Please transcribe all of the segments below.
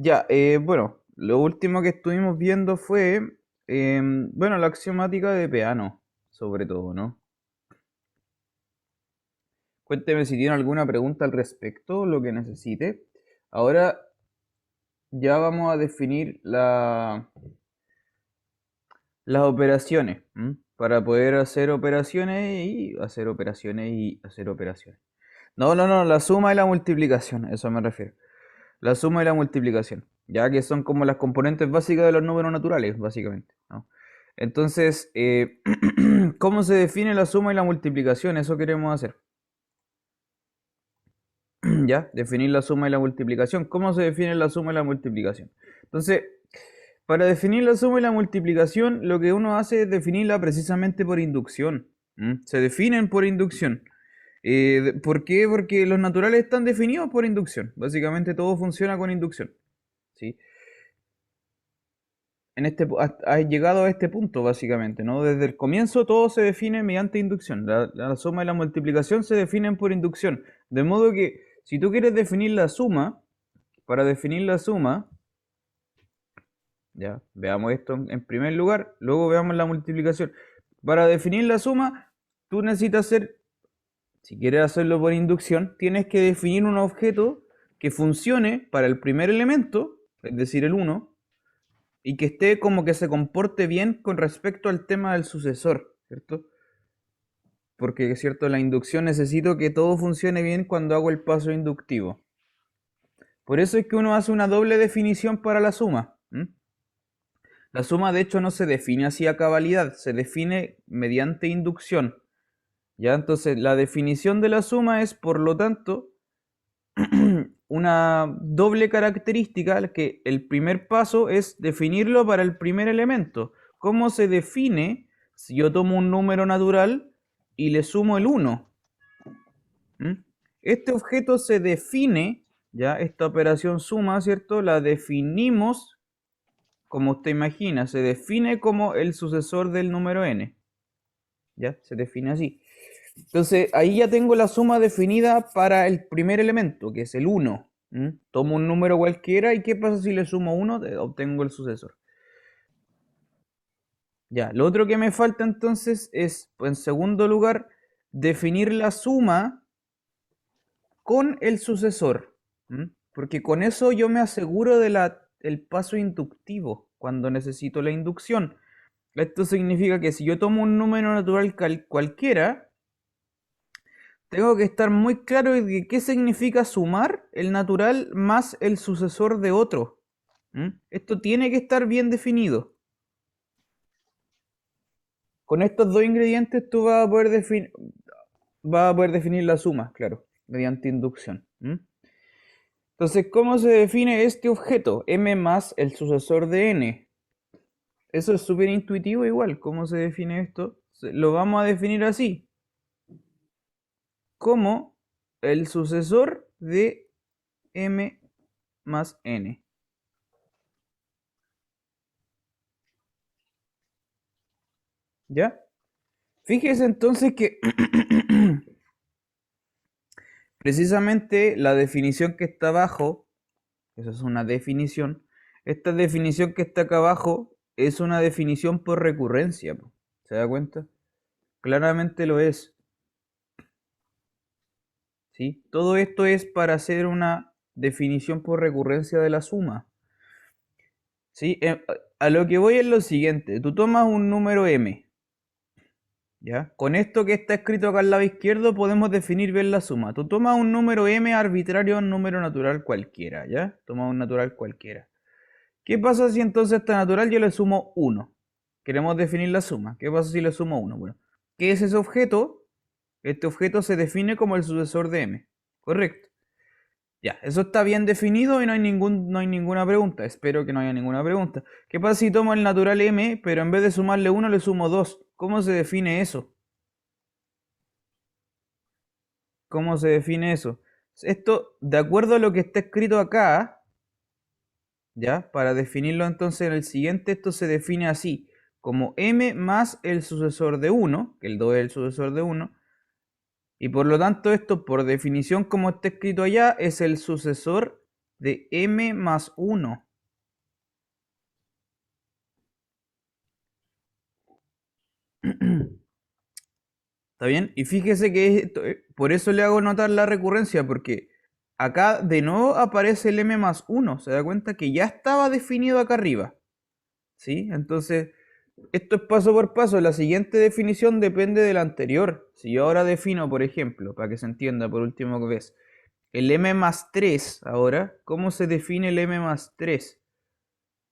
Ya, bueno, lo último que estuvimos viendo fue, bueno, la axiomática de Peano, sobre todo, ¿no? Cuénteme si tiene alguna pregunta al respecto, lo que necesite. Ahora ya vamos a definir las operaciones, ¿m? Para poder hacer operaciones y hacer operaciones y hacer operaciones. No, no, no, la suma y la multiplicación, a eso me refiero. La suma y la multiplicación, ya que son como las componentes básicas de los números naturales, básicamente, ¿no? Entonces, ¿cómo se define la suma y la multiplicación? Eso queremos hacer. ¿Ya? Definir la suma y la multiplicación. ¿Cómo se define la suma y la multiplicación? Entonces, para definir la suma y la multiplicación, lo que uno hace es definirla precisamente por inducción. Se definen por inducción. ¿Por qué? Porque los naturales están definidos por inducción. Básicamente todo funciona con inducción. ¿Sí? Has llegado a este punto, básicamente, ¿no? Desde el comienzo todo se define mediante inducción. La suma y la multiplicación se definen por inducción. De modo que si tú quieres definir la suma, para definir la suma, ya, veamos esto en primer lugar, luego veamos la multiplicación. Para definir la suma, tú necesitas hacer, si quieres hacerlo por inducción, tienes que definir un objeto que funcione para el primer elemento, es decir, el uno, y que esté como que se comporte bien con respecto al tema del sucesor, ¿cierto? Porque, es cierto, la inducción necesito que todo funcione bien cuando hago el paso inductivo. Por eso es que uno hace una doble definición para la suma. La suma, de hecho, no se define así a cabalidad, se define mediante inducción. ¿Ya? Entonces, la definición de la suma es, por lo tanto, una doble característica, que el primer paso es definirlo para el primer elemento. ¿Cómo se define si yo tomo un número natural y le sumo el 1? Este objeto se define, ya, esta operación suma, ¿cierto? La definimos como usted imagina, se define como el sucesor del número n. ¿Ya? Se define así. Entonces, ahí ya tengo la suma definida para el primer elemento, que es el 1. Tomo un número cualquiera y ¿qué pasa si le sumo 1? Obtengo el sucesor. Ya, lo otro que me falta entonces es, en segundo lugar, definir la suma con el sucesor. Porque con eso yo me aseguro del paso inductivo cuando necesito la inducción. Esto significa que si yo tomo un número natural cualquiera, tengo que estar muy claro de qué significa sumar el natural más el sucesor de otro. Esto tiene que estar bien definido. Con estos dos ingredientes tú vas a poder definir la suma, claro, mediante inducción. Entonces, ¿cómo se define este objeto? M más el sucesor de n. Eso es súper intuitivo igual. ¿Cómo se define esto? Lo vamos a definir así. Como el sucesor de m más n. ¿Ya? Fíjese entonces que precisamente la definición que está abajo, esa es una definición, esta definición que está acá abajo es una definición por recurrencia. ¿Se da cuenta? Claramente lo es. ¿Sí? Todo esto es para hacer una definición por recurrencia de la suma. ¿Sí? A lo que voy es lo siguiente. Tú tomas un número m. ¿Ya? Con esto que está escrito acá al lado izquierdo podemos definir bien la suma. Tú tomas un número m arbitrario, un número natural cualquiera, ¿ya? Toma un natural cualquiera. ¿Qué pasa si entonces a este natural yo le sumo 1? Queremos definir la suma. ¿Qué pasa si le sumo 1? Bueno, ¿qué es ese objeto? Este objeto se define como el sucesor de m. ¿Correcto? Ya, eso está bien definido y no hay ninguna pregunta. Espero que no haya ninguna pregunta. ¿Qué pasa si tomo el natural m, pero en vez de sumarle 1 le sumo 2? ¿Cómo se define eso? ¿Cómo se define eso? Esto, de acuerdo a lo que está escrito acá, ¿ya? Para definirlo entonces en el siguiente, esto se define así, como m más el sucesor de 1, que el 2 es el sucesor de 1, y por lo tanto esto, por definición como está escrito allá, es el sucesor de m más 1. ¿Está bien? Y fíjese que por eso le hago notar la recurrencia, porque acá de nuevo aparece el m más 1. Se da cuenta que ya estaba definido acá arriba. ¿Sí? Entonces, esto es paso por paso. La siguiente definición depende de la anterior. Si yo ahora defino, por ejemplo, para que se entienda por última vez, el m más 3 ahora, ¿cómo se define el m más 3?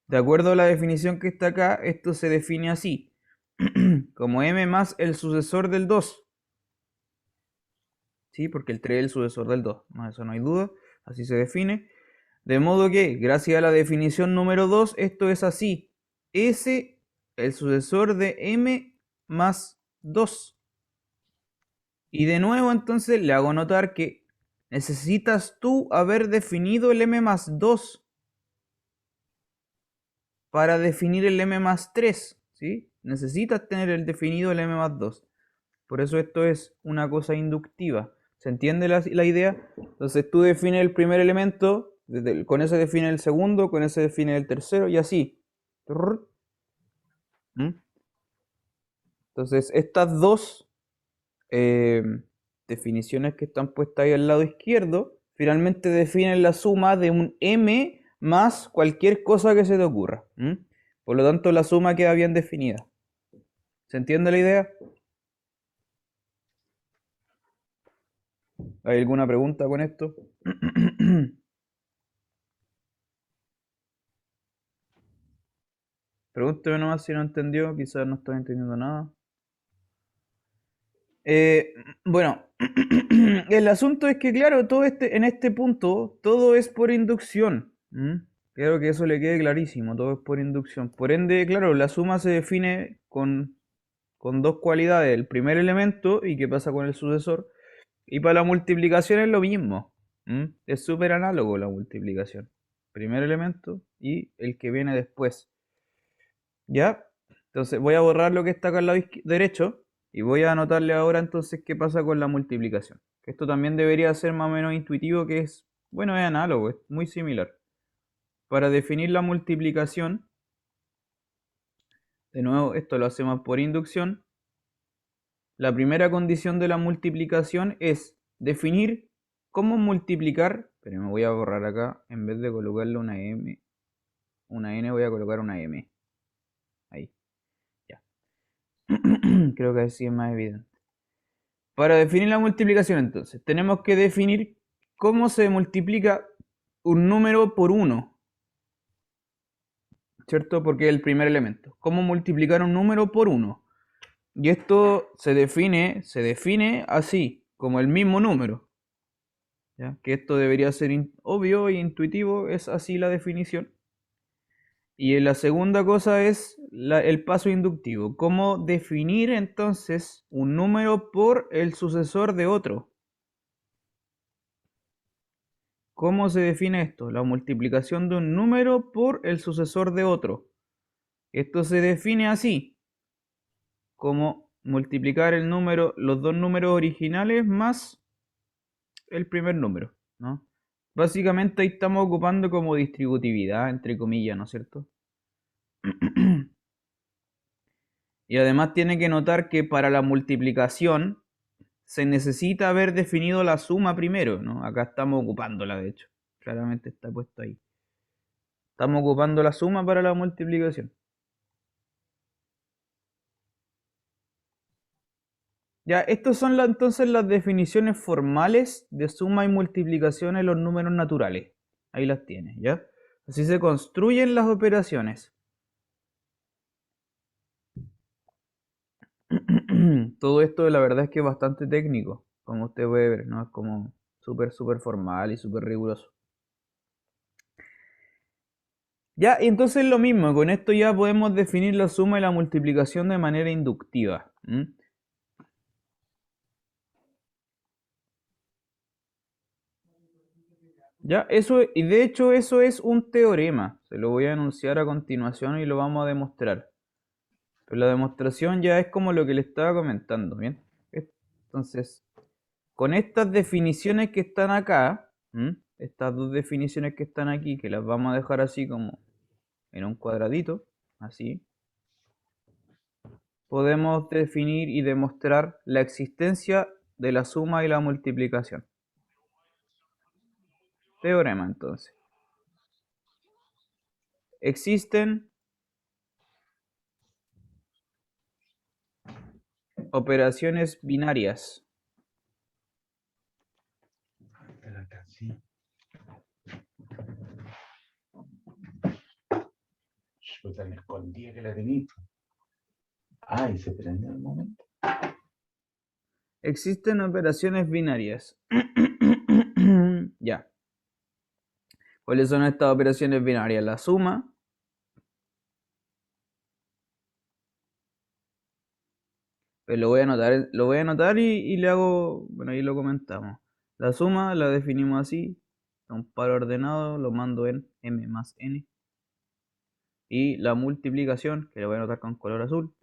De acuerdo a la definición que está acá, esto se define así, como m más el sucesor del 2. ¿Sí? Porque el 3 es el sucesor del 2. No, eso no hay duda. Así se define. De modo que, gracias a la definición número 2, esto es así. S, el sucesor de m más 2. Y de nuevo, entonces, le hago notar que necesitas tú haber definido el m más 2 para definir el m más 3. ¿Sí? Necesitas tener el definido el m más 2. Por eso esto es una cosa inductiva. ¿Se entiende la idea? Entonces tú defines el primer elemento, con ese defines el segundo, con ese defines el tercero y así. ¿Mm? Entonces estas dos definiciones que están puestas ahí al lado izquierdo, finalmente definen la suma de un m más cualquier cosa que se te ocurra. Por lo tanto la suma queda bien definida. ¿Se entiende la idea? ¿Hay alguna pregunta con esto? Pregúnteme nomás si no entendió, quizás no estoy entendiendo nada. Eh, bueno, el asunto es que, claro, en este punto, todo es por inducción. Quiero que eso le quede clarísimo, todo es por inducción. Por ende, claro, la suma se define con dos cualidades, el primer elemento y qué pasa con el sucesor. Y para la multiplicación es lo mismo. Es súper análogo la multiplicación. Primer elemento y el que viene después. ¿Ya? Entonces voy a borrar lo que está acá al lado derecho y voy a anotarle ahora entonces qué pasa con la multiplicación. Que esto también debería ser más o menos intuitivo, que es, bueno, es análogo, es muy similar. Para definir la multiplicación, de nuevo, esto lo hacemos por inducción. La primera condición de la multiplicación es definir cómo multiplicar, pero me voy a borrar acá, en vez de colocarle una m, una n, voy a colocar una m. Ahí, ya. Creo que así es más evidente. Para definir la multiplicación, entonces, tenemos que definir cómo se multiplica un número por 1, ¿cierto? Porque es el primer elemento. ¿Cómo multiplicar un número por 1? Y esto se define así, como el mismo número. ¿Ya? Que esto debería ser obvio e intuitivo, es así la definición. Y la segunda cosa es el paso inductivo. ¿Cómo definir entonces un número por el sucesor de otro? ¿Cómo se define esto? La multiplicación de un número por el sucesor de otro. Esto se define así, como multiplicar los dos números originales más el primer número, ¿no? Básicamente ahí estamos ocupando como distributividad, entre comillas, ¿no es cierto? Y además tiene que notar que para la multiplicación se necesita haber definido la suma primero, ¿no? Acá estamos ocupándola, de hecho. Claramente está puesto ahí. Estamos ocupando la suma para la multiplicación. Ya, estas son entonces las definiciones formales de suma y multiplicación en los números naturales. Ahí las tienes, ¿ya? Así se construyen las operaciones. Todo esto la verdad es que es bastante técnico, como usted puede ver, ¿no? Es como súper formal y súper riguroso. Ya, y entonces lo mismo, con esto ya podemos definir la suma y la multiplicación de manera inductiva. Ya, y de hecho eso es un teorema. Se lo voy a enunciar a continuación y lo vamos a demostrar. Pero la demostración ya es como lo que le estaba comentando, ¿bien? Entonces, con estas definiciones que están acá, estas dos definiciones que están aquí, que las vamos a dejar así como en un cuadradito, así, podemos definir y demostrar la existencia de la suma y la multiplicación. Teorema, entonces. Existen operaciones binarias. Yo tan escondida que la tenía. Y se prendió el momento. Existen operaciones binarias. Ya. ¿Cuáles son estas operaciones binarias? La suma. Pues lo voy a anotar y le hago, bueno, ahí lo comentamos. La suma la definimos así, un par ordenado, lo mando en m más n. Y la multiplicación, que lo voy a anotar con color azul.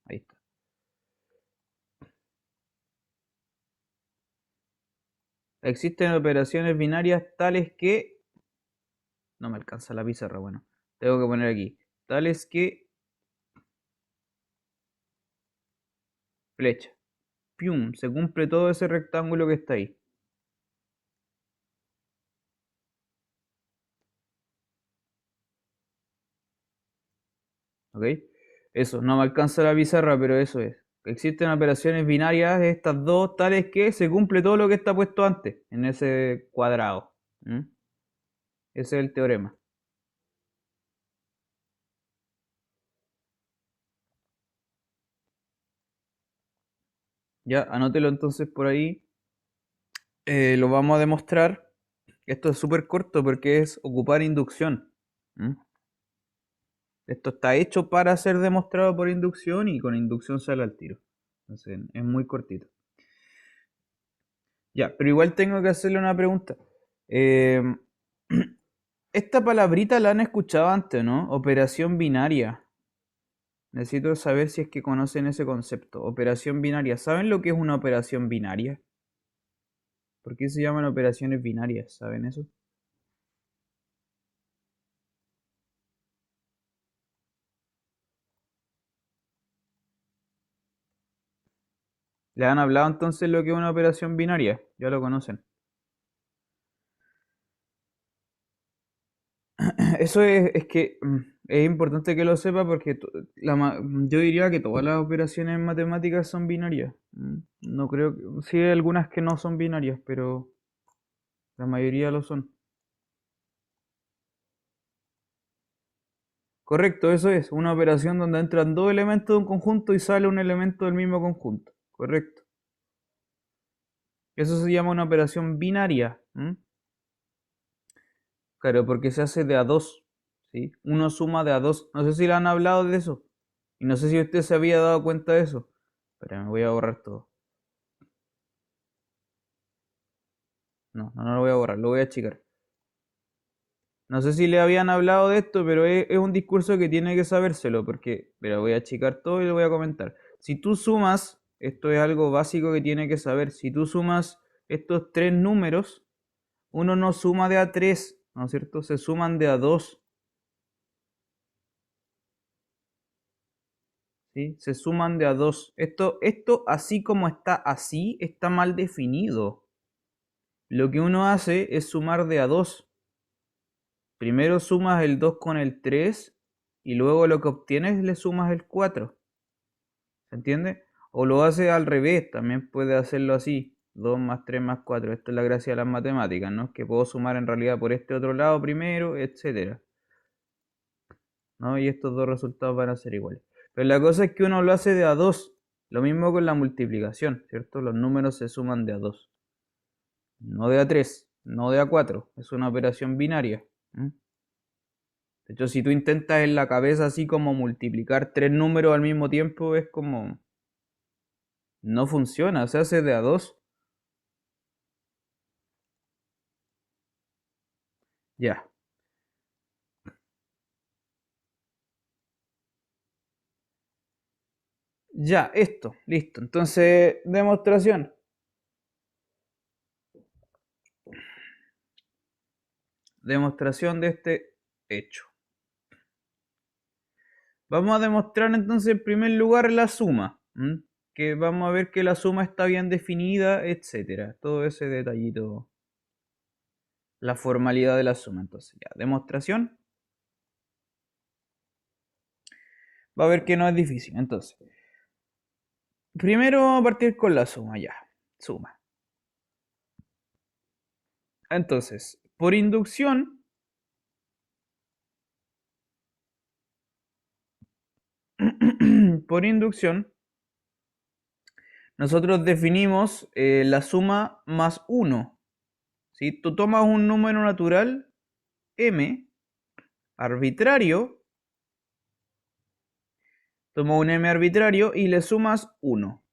Ahí está. Existen operaciones binarias tales que... No me alcanza la pizarra, bueno. Tengo que poner aquí. Tales que... Flecha. Pium, se cumple todo ese rectángulo que está ahí. ¿Ok? Eso, no me alcanza la pizarra, pero eso es. Existen operaciones binarias, estas dos, tales que se cumple todo lo que está puesto antes, en ese cuadrado. ¿Mm? Ese es el teorema. Ya, anótelo entonces por ahí. Lo vamos a demostrar. Esto es súper corto porque es ocupar inducción. ¿Mm? Esto está hecho para ser demostrado por inducción y con inducción sale al tiro. Entonces es muy cortito. Ya, pero igual tengo que hacerle una pregunta. Eh, esta palabrita la han escuchado antes, ¿no? Operación binaria. Necesito saber si es que conocen ese concepto. Operación binaria. ¿Saben lo que es una operación binaria? ¿Por qué se llaman operaciones binarias? ¿Saben eso? ¿Le han hablado entonces lo que es una operación binaria? Ya lo conocen. Eso es que es importante que lo sepa porque yo diría que todas las operaciones matemáticas son binarias. No creo que... Sí hay algunas que no son binarias, pero la mayoría lo son. Correcto, eso es. Una operación donde entran dos elementos de un conjunto y sale un elemento del mismo conjunto. Correcto. Eso se llama una operación binaria. Claro, porque se hace de a dos. ¿Sí? Uno suma de a dos. No sé si le han hablado de eso. Y no sé si usted se había dado cuenta de eso. Pero me voy a borrar todo. No lo voy a borrar, lo voy a achicar. No sé si le habían hablado de esto, pero es un discurso que tiene que sabérselo, porque, pero voy a achicar todo y lo voy a comentar. Si tú sumas, esto es algo básico que tiene que saber, si tú sumas estos tres números, uno no suma de a 3, ¿no es cierto? Se suman de a 2, ¿sí? Se suman de a 2. Esto así como está así, está mal definido. Lo que uno hace es sumar de a 2. Primero sumas el 2 con el 3 y luego lo que obtienes le sumas el 4. ¿Se entiende? O lo haces al revés, también puedes hacerlo así. 2 más 3 más 4. Esto es la gracia de las matemáticas, ¿no? Que puedo sumar en realidad por este otro lado primero, etcétera, ¿no? Y estos dos resultados van a ser iguales. Pero la cosa es que uno lo hace de a 2. Lo mismo con la multiplicación, ¿cierto? Los números se suman de a 2. No de a 3, no de a 4. Es una operación binaria. De hecho, si tú intentas en la cabeza así como multiplicar tres números al mismo tiempo, es como... No funciona, se hace de a dos. Ya. Ya, esto, listo. Entonces, demostración. Demostración de este hecho. Vamos a demostrar entonces en primer lugar la suma. Que vamos a ver que la suma está bien definida, etcétera. Todo ese detallito. La formalidad de la suma. Entonces, ya, demostración. Va a ver que no es difícil. Entonces, primero vamos a partir con la suma, ya. Suma. Entonces, por inducción, por inducción, nosotros definimos la suma más 1. ¿Sí? Tú tomas un número natural, m, arbitrario, tomas un m arbitrario y le sumas 1.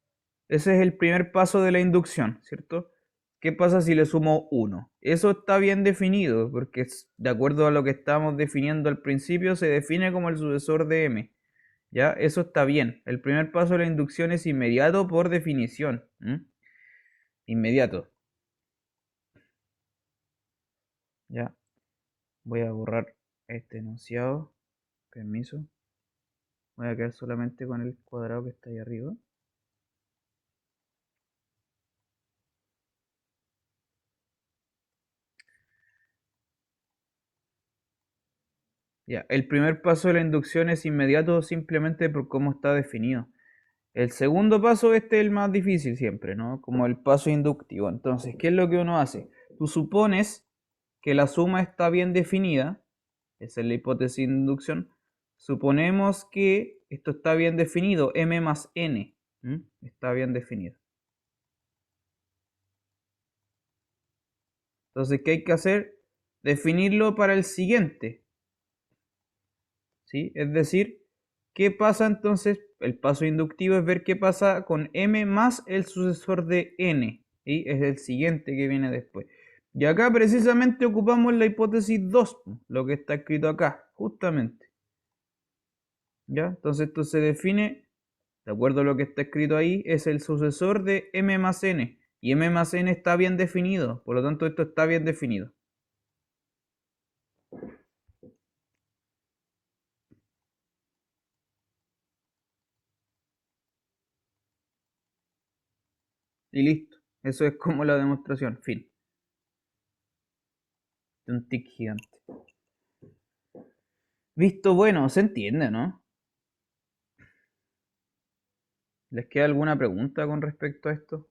Ese es el primer paso de la inducción, ¿cierto? ¿Qué pasa si le sumo 1? Eso está bien definido, porque de acuerdo a lo que estábamos definiendo al principio, se define como el sucesor de m. ¿Ya? Eso está bien. El primer paso de la inducción es inmediato por definición. Inmediato. Ya. Voy a borrar este enunciado. Permiso. Voy a quedar solamente con el cuadrado que está ahí arriba. Ya. El primer paso de la inducción es inmediato simplemente por cómo está definido. El segundo paso, este es el más difícil siempre, ¿no? Como el paso inductivo. Entonces, ¿qué es lo que uno hace? Tú supones que la suma está bien definida, esa es la hipótesis de inducción. Suponemos que esto está bien definido, m más n, está bien definido. Entonces, ¿qué hay que hacer? Definirlo para el siguiente, ¿sí? Es decir, ¿qué pasa entonces? El paso inductivo es ver qué pasa con m más el sucesor de n, ¿sí? Es el siguiente que viene después. Y acá precisamente ocupamos la hipótesis 2, lo que está escrito acá, justamente. ¿Ya? Entonces esto se define, de acuerdo a lo que está escrito ahí, es el sucesor de m más n. Y m más n está bien definido, por lo tanto esto está bien definido. Y listo. Eso es como la demostración. Fin. De un tic gigante. Visto bueno, se entiende, ¿no? ¿Les queda alguna pregunta con respecto a esto?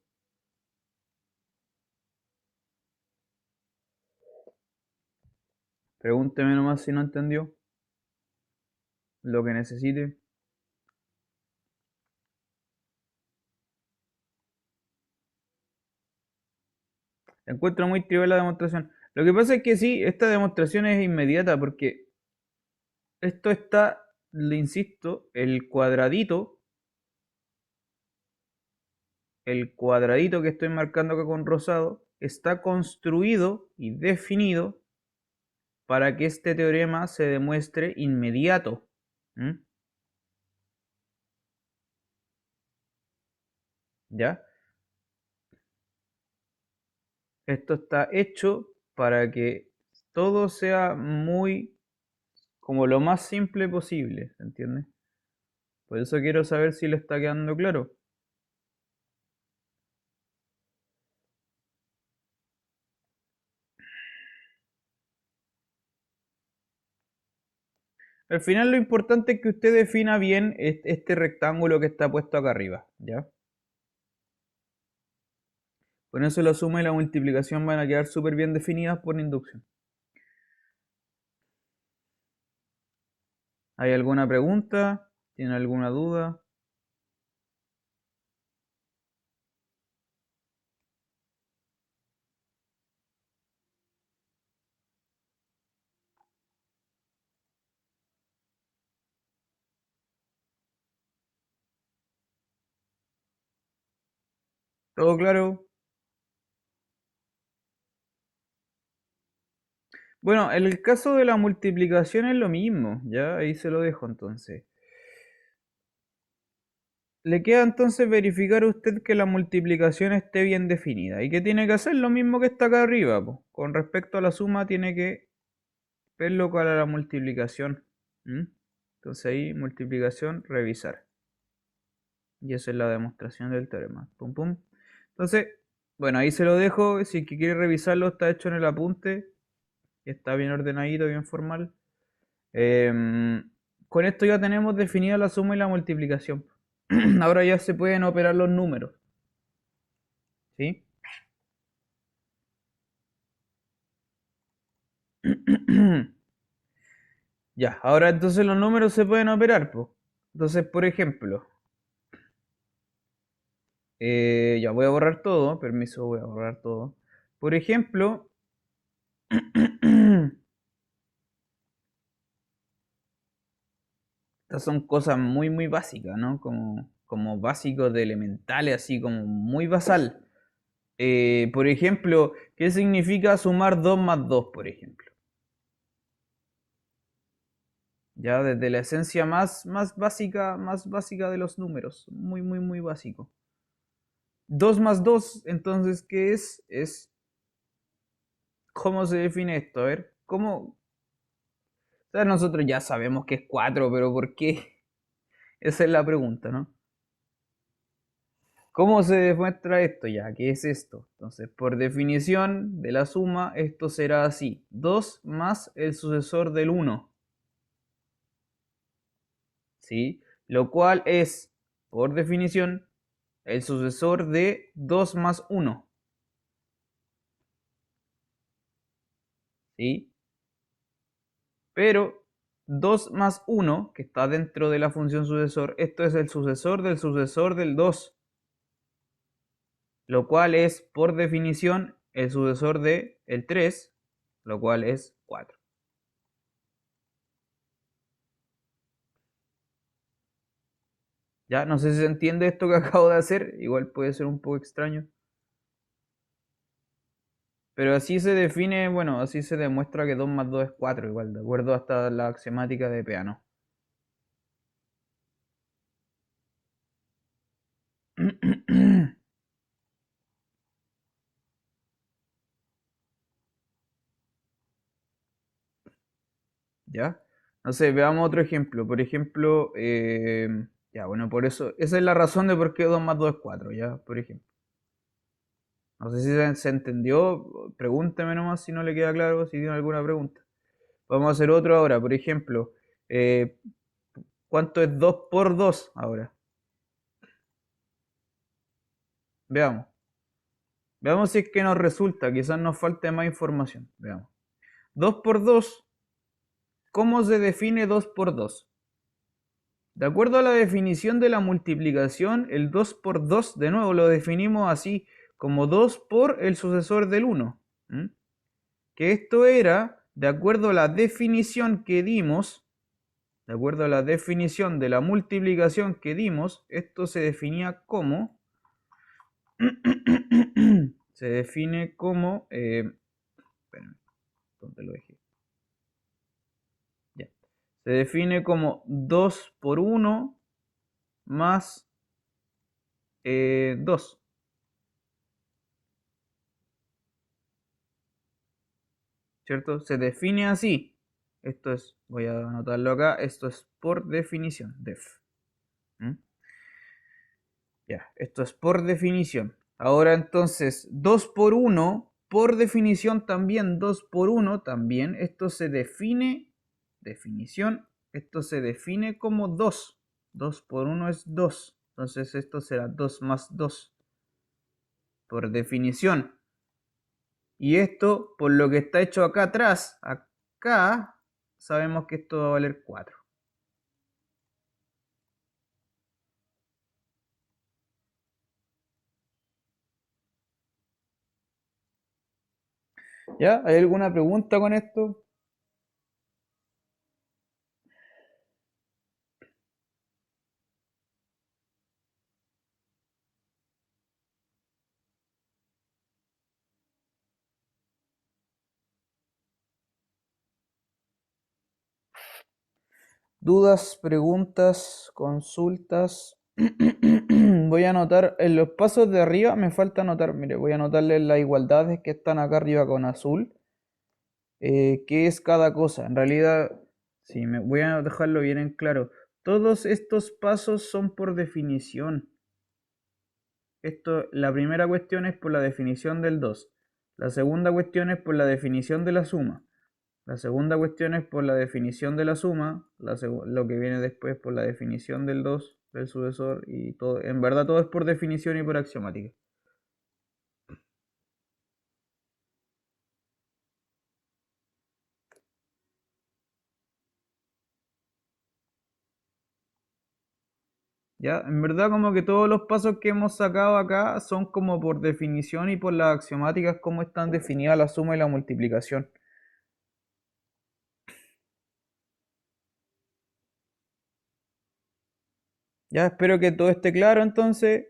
Pregúnteme nomás si no entendió lo que necesite. Encuentro muy trivial la demostración. Lo que pasa es que sí, esta demostración es inmediata porque esto está, le insisto, el cuadradito que estoy marcando acá con rosado, está construido y definido para que este teorema se demuestre inmediato. ¿Ya? Esto está hecho para que todo sea muy, como lo más simple posible, ¿se entiende? Por eso quiero saber si le está quedando claro. Al final lo importante es que usted defina bien este rectángulo que está puesto acá arriba, ¿ya? Con eso la suma y la multiplicación van a quedar súper bien definidas por inducción. ¿Hay alguna pregunta? ¿Tiene alguna duda? ¿Todo claro? Bueno, en el caso de la multiplicación es lo mismo, ¿ya? Ahí se lo dejo entonces. Le queda entonces verificar a usted que la multiplicación esté bien definida. ¿Y qué tiene que hacer? Lo mismo que está acá arriba, po. Con respecto a la suma tiene que verlo para la multiplicación. ¿Mm? Entonces ahí multiplicación, revisar. Y esa es la demostración del teorema. Pum, pum. Entonces, bueno, ahí se lo dejo. Si que quiere revisarlo, está hecho en el apunte. Está bien ordenadito, bien formal. Con esto ya tenemos definida la suma y la multiplicación. Ahora ya se pueden operar los números. ¿Sí? Ya, ahora entonces los números se pueden operar, pues. Entonces, por ejemplo, ya voy a borrar todo, permiso, voy a borrar todo. Por ejemplo, estas son cosas muy, muy básicas, ¿no? Como básicos de elementales, así como muy basal. Por ejemplo, ¿qué significa sumar 2 más 2, por ejemplo? Ya desde la esencia más básica de los números, muy, muy, muy básico. 2 más 2, entonces, ¿qué es? ¿Cómo se define esto? A ver, ¿cómo? O sea, nosotros ya sabemos que es 4, pero ¿por qué? Esa es la pregunta, ¿no? ¿Cómo se demuestra esto ya? ¿Qué es esto? Entonces, por definición de la suma, esto será así. 2 más el sucesor del 1. ¿Sí? Lo cual es, por definición, el sucesor de 2 más 1. ¿Sí? Pero 2 más 1, que está dentro de la función sucesor, esto es el sucesor del 2. Lo cual es, por definición, el sucesor de el 3, lo cual es 4. Ya, no sé si se entiende esto que acabo de hacer, igual puede ser un poco extraño. Pero así se define, bueno, así se demuestra que 2 más 2 es 4, igual, de acuerdo hasta la axiomática de Peano. ¿Ya? No sé, veamos otro ejemplo. Por ejemplo, ya, bueno, por eso, esa es la razón de por qué 2 más 2 es 4, ¿ya? Por ejemplo. No sé si se entendió, pregúnteme nomás si no le queda claro, si tiene alguna pregunta. Vamos a hacer otro ahora, por ejemplo, eh, ¿cuánto es 2 por 2 ahora? Veamos. Veamos si es que nos resulta, quizás nos falte más información. Veamos. 2 por 2, ¿cómo se define 2 por 2? De acuerdo a la definición de la multiplicación, el 2 por 2, de nuevo, lo definimos así, como 2 por el sucesor del 1. Que esto era, de acuerdo a la definición que dimos, de acuerdo a la definición de la multiplicación que dimos, esto se definía como, se define como, espérame, ¿dónde lo dejé? Ya. Se define como 2 por 1 más 2. ¿Cierto? Se define así. Esto es, voy a anotarlo acá, esto es por definición, def. ¿Mm? Ya, esto es por definición. Ahora entonces, 2 por 1, por definición también, 2 por 1 también, esto se define, definición, esto se define como 2. 2 por 1 es 2. Entonces esto será 2 más 2, por definición. Y esto, por lo que está hecho acá atrás, acá, sabemos que esto va a valer 4. ¿Ya? ¿Hay alguna pregunta con esto? ¿Dudas, preguntas, consultas? Voy a anotar en los pasos de arriba, me falta anotar, mire, voy a anotarle las igualdades que están acá arriba con azul, qué es cada cosa. En realidad, sí, me voy a dejarlo bien en claro. Todos estos pasos son por definición. Esto, la primera cuestión es por la definición del 2. La segunda cuestión es por la definición de la suma. La segunda cuestión es por la definición de la suma, lo que viene después por la definición del 2 del sucesor, y todo, en verdad todo es por definición y por axiomática. Ya, en verdad como que todos los pasos que hemos sacado acá son como por definición y por las axiomáticas como están definidas la suma y la multiplicación. Ya, espero que todo esté claro entonces.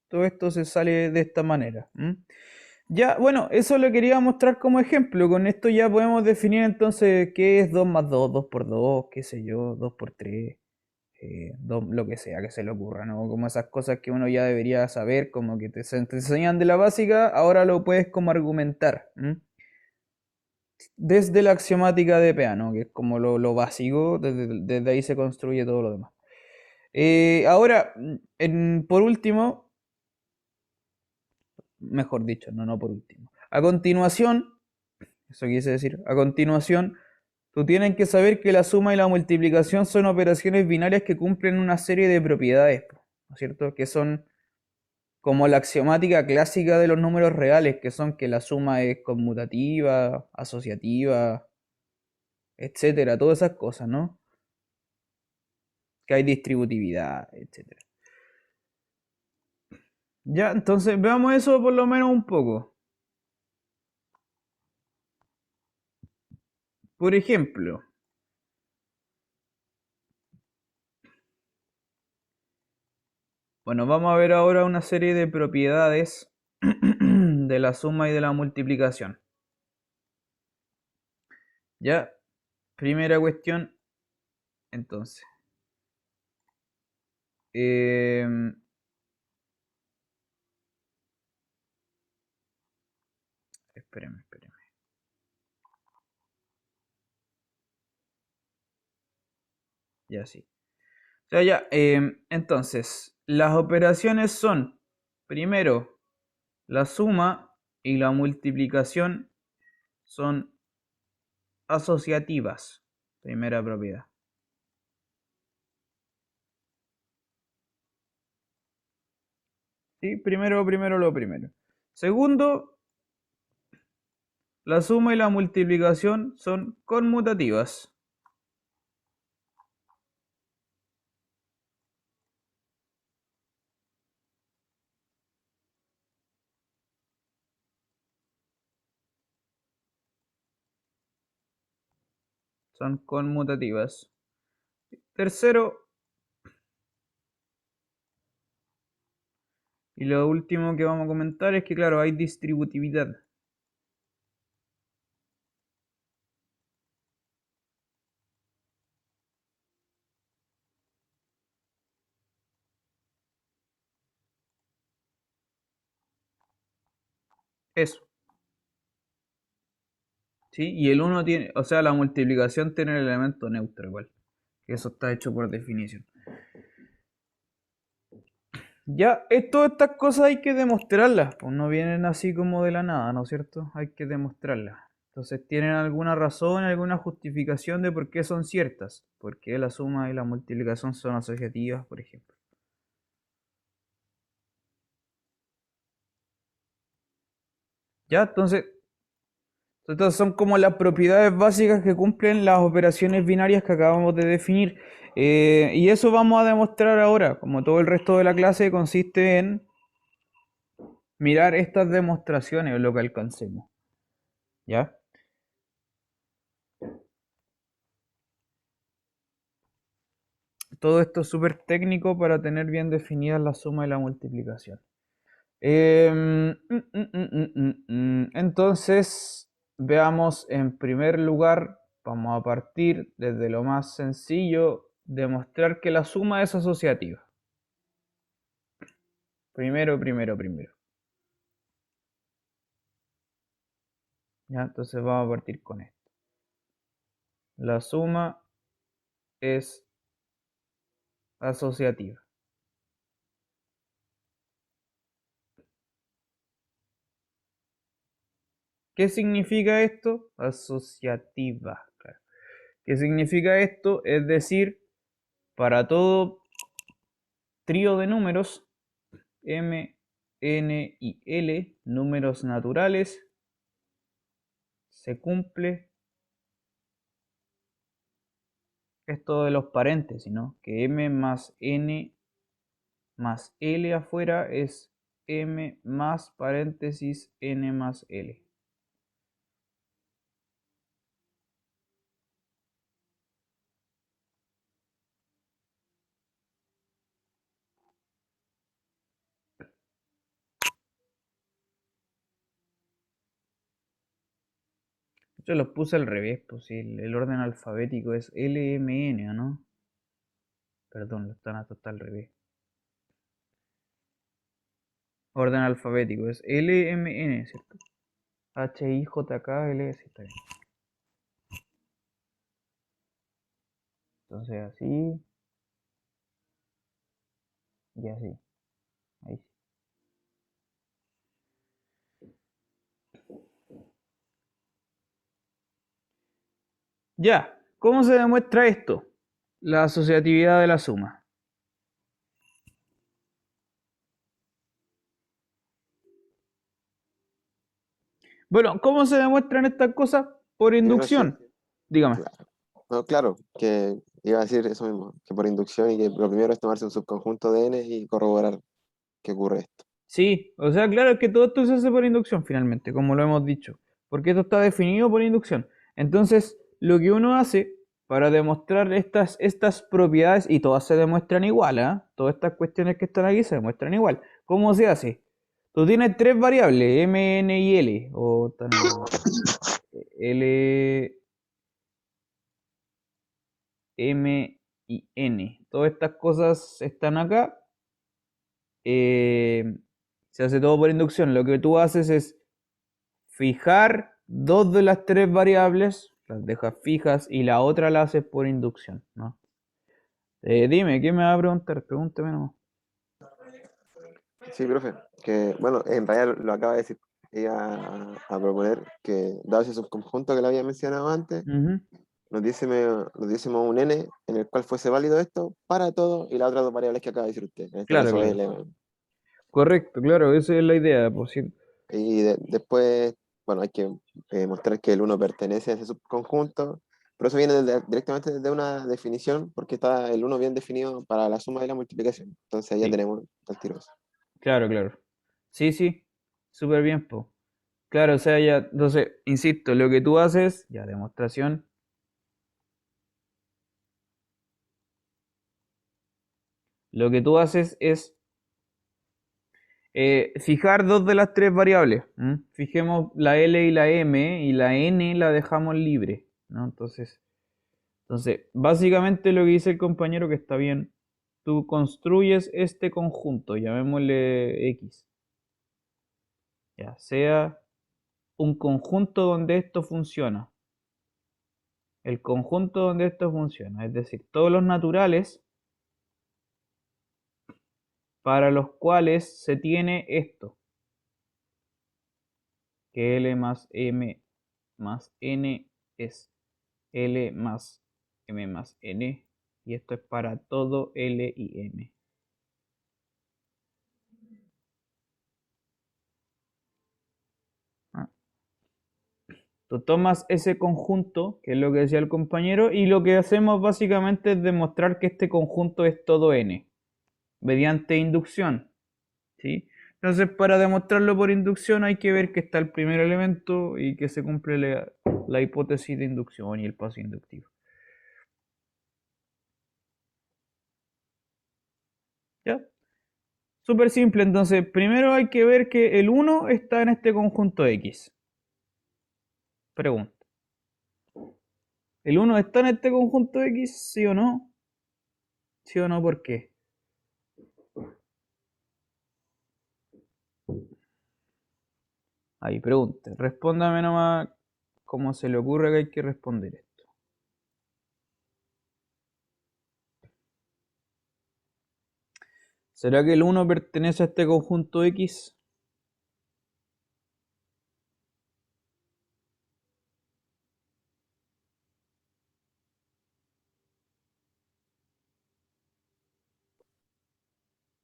Todo esto se sale de esta manera. Ya, bueno, eso lo quería mostrar como ejemplo. Con esto ya podemos definir entonces qué es 2 más 2, 2 por 2, qué sé yo, 2 por 3, lo que sea que se le ocurra, ¿no? Como esas cosas que uno ya debería saber, como que te enseñan de la básica, ahora lo puedes como argumentar. Desde la axiomática de Peano, que es como lo básico, desde ahí se construye todo lo demás. Ahora, por último, mejor dicho, no por último. A continuación, eso quise decir, a continuación, tú tienes que saber que la suma y la multiplicación son operaciones binarias que cumplen una serie de propiedades, ¿no es cierto? Que son como la axiomática clásica de los números reales, que son que la suma es conmutativa, asociativa, etcétera, todas esas cosas, ¿no? Que hay distributividad, etcétera. Ya, entonces veamos eso por lo menos un poco. Por ejemplo, bueno, vamos a ver ahora una serie de propiedades de la suma y de la multiplicación. Ya, primera cuestión, entonces. Espérenme. Ya sí. O sea, ya, entonces, las operaciones son, primero, la suma y la multiplicación son asociativas. Primera propiedad. ¿Sí? Primero lo primero. Segundo, la suma y la multiplicación son conmutativas. Son conmutativas. Tercero, y lo último que vamos a comentar es que, claro, hay distributividad. Eso. ¿Sí? Y el uno tiene, o sea, la multiplicación tiene el elemento neutro igual. Que eso está hecho por definición. Ya, todas estas cosas hay que demostrarlas, pues no vienen así como de la nada, ¿no es cierto? Hay que demostrarlas. Entonces, ¿tienen alguna razón, alguna justificación de por qué son ciertas? ¿Por qué la suma y la multiplicación son asociativas, por ejemplo? Ya, entonces, estas son como las propiedades básicas que cumplen las operaciones binarias que acabamos de definir. Y eso vamos a demostrar ahora, como todo el resto de la clase consiste en mirar estas demostraciones o lo que alcancemos. ¿Ya? Todo esto es súper técnico para tener bien definidas la suma y la multiplicación. Entonces, veamos en primer lugar, vamos a partir desde lo más sencillo, demostrar que la suma es asociativa. Primero. Ya, entonces vamos a partir con esto. La suma es asociativa. ¿Qué significa esto? Asociativa. Claro. ¿Qué significa esto? Es decir, para todo trío de números, m, n y l, números naturales, se cumple esto de los paréntesis, ¿no? Que m más n más l afuera es m más paréntesis n más l. Yo los puse al revés, pues si el orden alfabético es LMN, ¿no? Perdón, esto está al revés. Orden alfabético es LMN, ¿cierto? HIJKL, sí, está bien. Entonces así y así. Ahí sí. Ya, ¿cómo se demuestra esto? La asociatividad de la suma. Bueno, ¿cómo se demuestran estas cosas? Por Yo creo que, inducción. Dígame. claro. No, claro, que iba a decir eso mismo, que por inducción y que lo primero es tomarse un subconjunto de n y corroborar que ocurre esto. Sí, o sea, claro, es que todo esto se hace por inducción finalmente, como lo hemos dicho, porque esto está definido por inducción. Entonces, lo que uno hace para demostrar estas propiedades, y todas se demuestran igual, ¿eh? Todas estas cuestiones que están aquí se demuestran igual. ¿Cómo se hace? Tú tienes tres variables, m, n y l, o l, m y n. Todas estas cosas están acá. eh, Se hace todo por inducción. Lo que tú haces es fijar dos de las tres variables, las dejas fijas y la otra la haces por inducción, ¿no? Dime, ¿qué me va a preguntar? Pregúntame nomás. Sí, profe, que bueno, en realidad lo acaba de decir. Iba a proponer que, dado ese subconjunto que le había mencionado antes, Ujú. nos diésemos un n en el cual fuese válido esto para todo y las otras dos variables que acaba de decir usted, en este Claro, caso claro. l. Correcto, claro, esa es la idea, por si... Y después, bueno, hay que mostrar que el uno pertenece a ese subconjunto, pero eso viene directamente desde una definición, porque está el uno bien definido para la suma y la multiplicación. Entonces ya Sí, tenemos el tiro eso. claro, claro. Sí, sí, súper bien, po. Claro, o sea, ya, entonces, insisto, lo que tú haces, ya demostración, lo que tú haces es fijar dos de las tres variables. ¿M? Fijemos la L y la M y la N la dejamos libre, ¿no? Entonces, básicamente lo que dice el compañero que está bien, tú construyes este conjunto, llamémosle X, ya sea un conjunto donde esto funciona, el conjunto donde esto funciona, es decir, todos los naturales para los cuales se tiene esto, que L más M más N es L más M más N, y esto es para todo L y M. ¿Ah? Tú tomas ese conjunto, que es lo que decía el compañero, y lo que hacemos básicamente es demostrar que este conjunto es todo n, mediante inducción, ¿sí? Entonces, para demostrarlo por inducción hay que ver que está el primer elemento y que se cumple la hipótesis de inducción y el paso inductivo. ¿Ya? Súper simple, entonces, primero hay que ver que el 1 está en este conjunto X. Pregunta. ¿El 1 está en este conjunto X? ¿Sí o no? ¿Sí o no? ¿Por qué? ¿Sí o no? ¿Sí o no? ¿Por qué? ¿Sí o no? ¿Por qué? ¿Sí o no? ¿Por qué? ¿Sí o no? ¿Por qué? ¿Sí o no? ¿Por qué? ¿Sí o no? ¿Por qué? ¿Sí o no? ¿Por qué? ¿Sí o no? ¿Por qué? ¿Sí o no? ¿Por qué? ¿Sí o no? ¿Por qué? ¿Sí o no? ¿Por qué? Ahí, pregunte. Respóndame nomás como se le ocurre que hay que responder esto. ¿Será que el 1 pertenece a este conjunto X?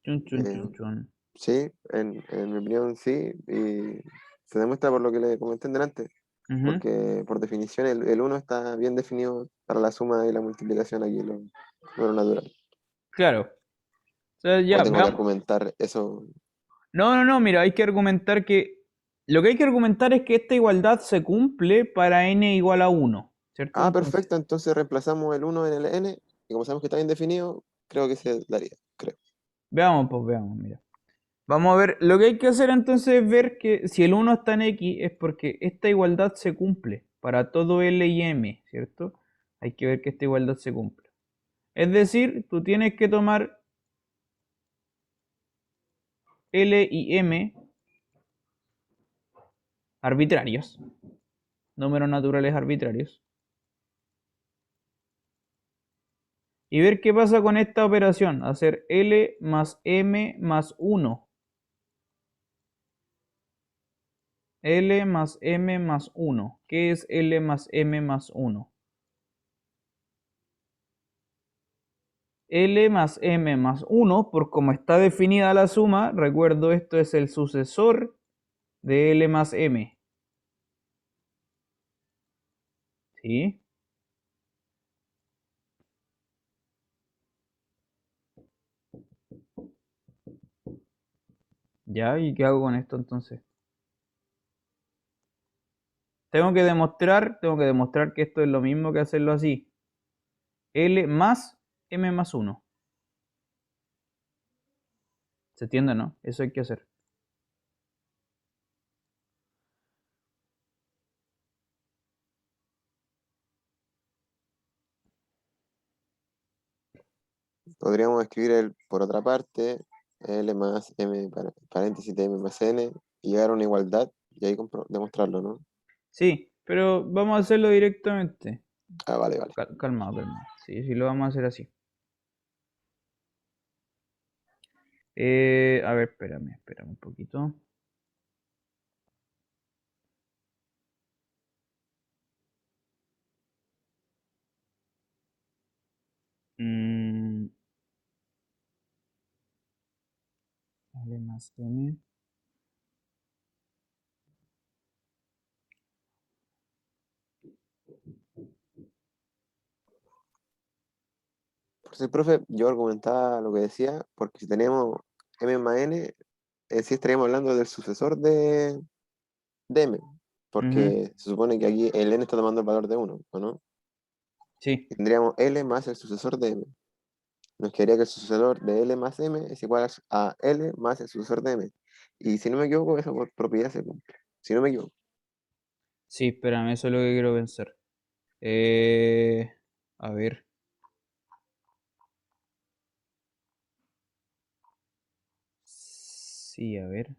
Chun, chun, Eh, chun, chun. sí, en mi opinión sí, y se demuestra por lo que le comenté delante, Ujú. porque por definición el 1 está bien definido para la suma y la multiplicación aquí, lo natural. Claro. O sea, O ya, tengo que veamos. argumentar eso. No, mira, hay que argumentar que... Lo que hay que argumentar es que esta igualdad se cumple para n igual a 1, ¿cierto? Ah, Entonces, perfecto, entonces reemplazamos el 1 en el n, y como sabemos que está bien definido, creo que se daría, creo. veamos, pues veamos, mira. Vamos a ver, lo que hay que hacer entonces es ver que si el 1 está en X es porque esta igualdad se cumple para todo L y M, ¿cierto? Hay que ver que esta igualdad se cumple. Es decir, tú tienes que tomar L y M arbitrarios, números naturales arbitrarios, y ver qué pasa con esta operación, hacer L más M más 1. L más M más 1. ¿Qué es L más M más 1? L más M más 1, por como está definida la suma, recuerdo esto es el sucesor de L más M. ¿Sí? ¿Ya? ¿Y qué hago con esto entonces? Tengo que demostrar que esto es lo mismo que hacerlo así. L más M más 1. ¿Se entiende, no? Eso hay que hacer. Podríamos escribir el, por otra parte, L más M, paréntesis de M más N, y llegar a una igualdad, y ahí demostrarlo, ¿no? Sí, pero vamos a hacerlo directamente. Ah, vale, vale. Calmado, calmado. Sí, sí, lo vamos a hacer así. A ver, espérame un poquito. Mm, L más M. Por si, profe, yo argumentaba lo que decía, porque si tenemos M más N, sí estaríamos hablando del sucesor de M, Ujú, porque se supone que aquí el N está tomando el valor de 1, ¿o no? sí, Y tendríamos L más el sucesor de M. Nos quedaría que el sucesor de L más M es igual a L más el sucesor de M. Y si no me equivoco, esa propiedad se cumple. Si no me equivoco. sí, espérame, eso es lo que quiero pensar. Eh, a ver. Sí, a ver.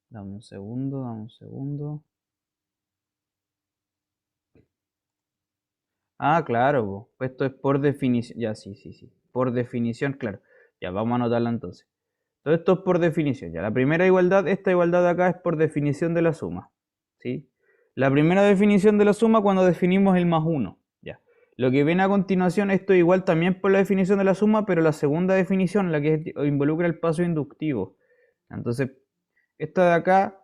Dame un segundo, dame un segundo. Ah, claro, po. Esto es por definición. Ya, sí, sí, sí. Por definición, claro. Ya, vamos a anotarla entonces. Todo esto es por definición. Ya, la primera igualdad, esta igualdad de acá es por definición de la suma. ¿Sí? La primera definición de la suma cuando definimos el más uno. Ya. Lo que viene a continuación, esto es igual también por la definición de la suma, pero la segunda definición, la que involucra el paso inductivo. Entonces, esta de acá,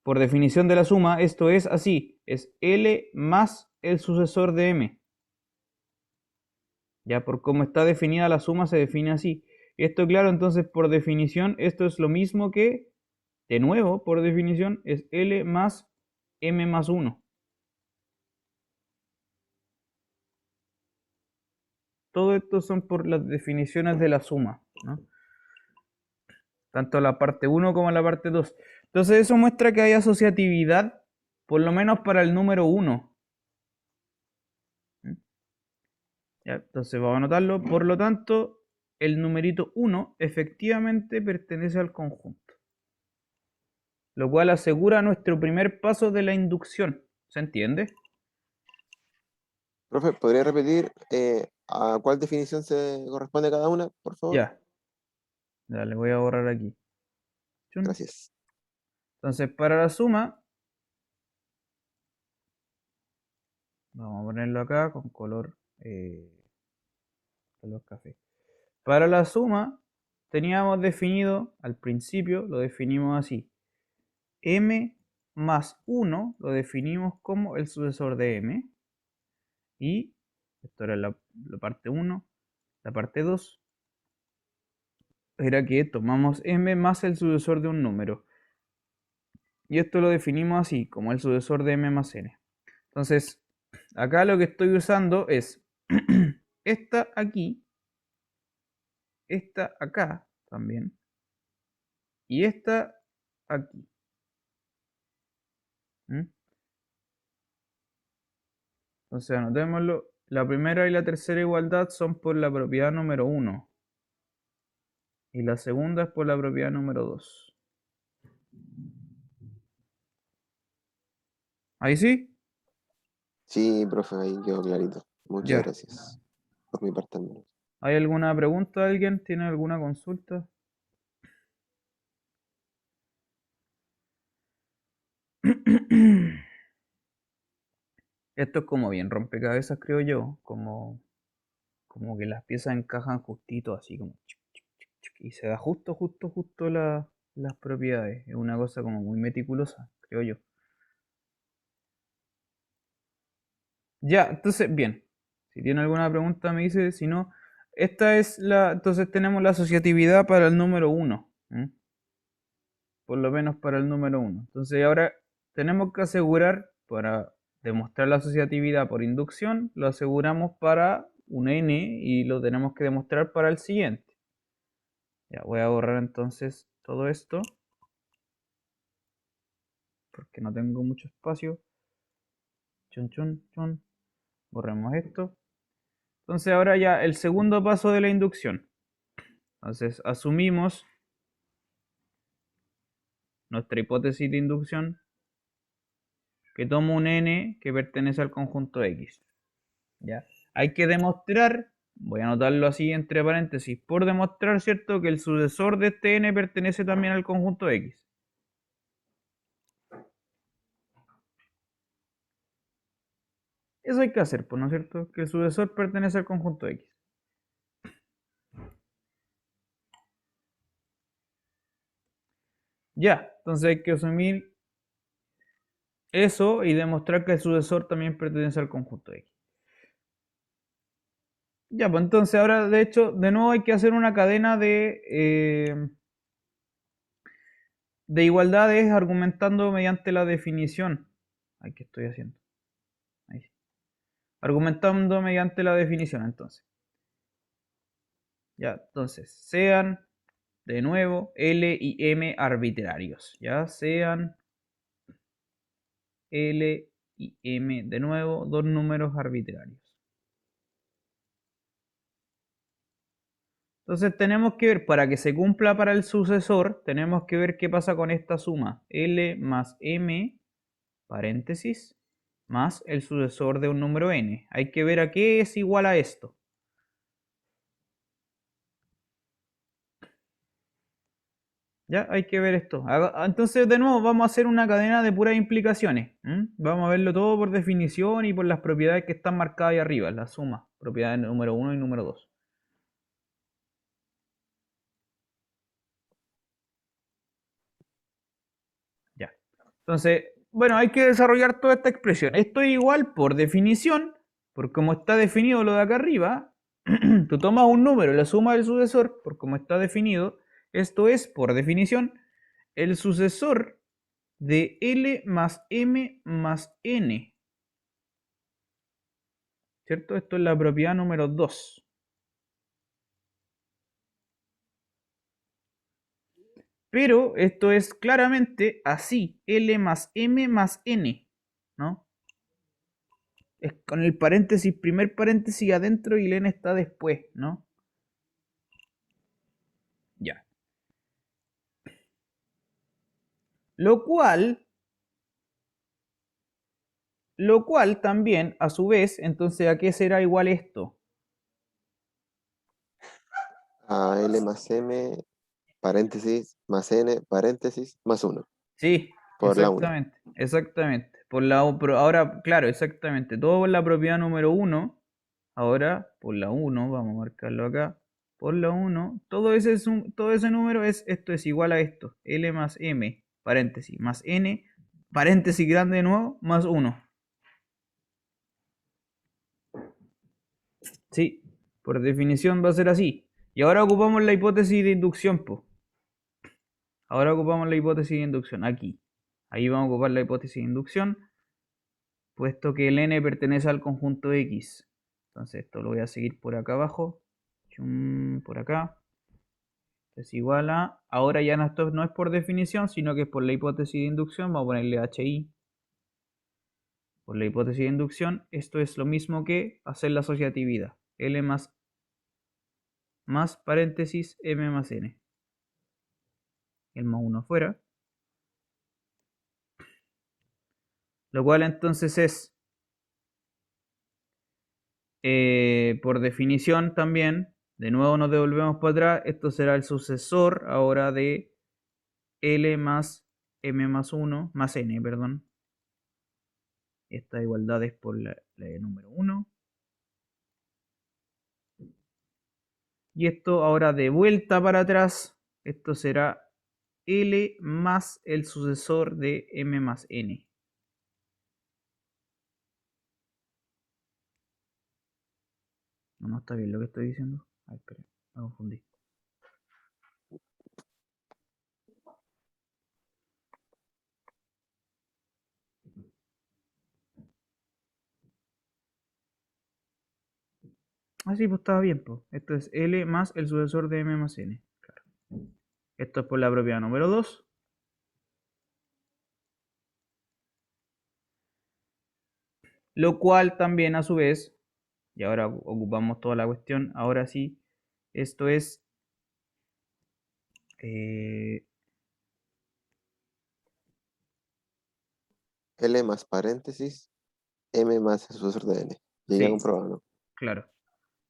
por definición de la suma, esto es así. Es L más el sucesor de M. Ya por cómo está definida la suma se define así. Esto claro, entonces por definición esto es lo mismo que, de nuevo, por definición es L más M más 1. Todo esto son por las definiciones de la suma, ¿no? Tanto la parte 1 como la parte 2. Entonces eso muestra que hay asociatividad, por lo menos para el número 1. Ya, entonces vamos a anotarlo. Por lo tanto, el numerito 1 efectivamente pertenece al conjunto. lo cual asegura nuestro primer paso de la inducción. ¿Se entiende? Profe, ¿podría repetir a cuál definición se corresponde cada una, por favor? Ya. Ya, le voy a borrar aquí. Chun. Gracias. Entonces, para la suma, vamos a ponerlo acá con color café. Para la suma, teníamos definido, al principio lo definimos así. M más 1 lo definimos como el sucesor de M. Y esto era la parte 1. La parte 2 era que tomamos M más el sucesor de un número. Y esto lo definimos así, como el sucesor de M más N. Entonces, acá lo que estoy usando es esta aquí, esta acá también, y esta aquí. ¿Mm? Entonces, anotémoslo. La primera y la tercera igualdad son por la propiedad número 1. Y la segunda es por la propiedad número 2. ¿Ahí sí? Sí, profe, ahí quedó clarito. Muchas Ya. gracias. Por mi parte al menos. ¿Hay alguna pregunta? ¿Alguien tiene alguna consulta? Esto es como bien rompecabezas, creo yo. Como que las piezas encajan justito, así como. Y se da justo las propiedades. Es una cosa como muy meticulosa, creo yo. Ya, entonces, bien. Si tiene alguna pregunta me dice, si no, esta es la, entonces tenemos la asociatividad para el número 1. Por lo menos para el número 1. Entonces ahora tenemos que asegurar, para demostrar la asociatividad por inducción, lo aseguramos para un n y lo tenemos que demostrar para el siguiente. Ya voy a borrar entonces todo esto, porque no tengo mucho espacio. Chun, chun, chun. Borremos esto. Entonces ahora ya el segundo paso de la inducción. Entonces asumimos nuestra hipótesis de inducción, que toma un n que pertenece al conjunto X. ¿Ya? Hay que demostrar, voy a anotarlo así entre paréntesis, por demostrar, ¿cierto?, que el sucesor de este n pertenece también al conjunto X. Eso hay que hacer, pues, ¿no es cierto? Que el sucesor pertenece al conjunto X. Ya, entonces hay que asumir eso y demostrar que el sucesor también pertenece al conjunto X. Ya, pues entonces ahora, de hecho, de nuevo hay que hacer una cadena de igualdades argumentando mediante la definición. Ay, ¿qué estoy haciendo? Ahí sí. Argumentando mediante la definición, entonces. Ya, entonces, sean de nuevo L y M arbitrarios. Ya, sean L y M de nuevo dos números arbitrarios. Entonces tenemos que ver, para que se cumpla para el sucesor, tenemos que ver qué pasa con esta suma. L más M, paréntesis, más el sucesor de un número n. Hay que ver a qué es igual a esto. Ya, hay que ver esto. Entonces, de nuevo, vamos a hacer una cadena de puras implicaciones. Vamos a verlo todo por definición y por las propiedades que están marcadas ahí arriba, la suma, propiedades número 1 y número 2. Ya. Entonces, bueno, hay que desarrollar toda esta expresión. Esto es igual por definición, por como está definido lo de acá arriba. Tú tomas un número, la suma del sucesor, por como está definido. Esto es, por definición, el sucesor de L más M más N. ¿Cierto? Esto es la propiedad número 2. Pero esto es claramente así, L más M más N, ¿no? Es con el paréntesis, primer paréntesis adentro y el N está después, ¿no? Ya. Lo cual también, a su vez, entonces, ¿a qué será igual esto? A L más M, paréntesis, más N, paréntesis, más 1, Sí, por la 1. exactamente, exactamente. Pero ahora, claro, exactamente. Todo por la propiedad número uno. Ahora, por la uno, vamos a marcarlo acá. Por la uno, todo ese número esto es igual a esto. L más M, paréntesis, más N, paréntesis grande de nuevo, más uno. Sí, por definición va a ser así. Y ahora ocupamos la hipótesis de inducción, pues. Ahora ocupamos la hipótesis de inducción, aquí. Ahí vamos a ocupar la hipótesis de inducción, puesto que el n pertenece al conjunto X. Entonces esto lo voy a seguir por acá abajo. Por acá. Es igual a... Ahora ya no, esto no es por definición, sino que es por la hipótesis de inducción. Vamos a ponerle HI. Por la hipótesis de inducción, esto es lo mismo que hacer la asociatividad. L más paréntesis M más N. El más 1 afuera. Lo cual entonces es, por definición también, de nuevo nos devolvemos para atrás, esto será el sucesor ahora de L más M más 1, más N, perdón. Esta igualdad es por la número 1. Y esto ahora de vuelta para atrás, esto será L más el sucesor de M más N. No, no está bien lo que estoy diciendo. Ay, espera, me confundí. Ah, sí, pues estaba bien, pues. Esto es L más el sucesor de M más N. Claro. Esto es por la propiedad número 2. Lo cual también a su vez, y ahora ocupamos toda la cuestión, ahora sí, esto es eh, L más paréntesis, M más el sucesor de N. Llegué a sí, comprobar, ¿no? claro.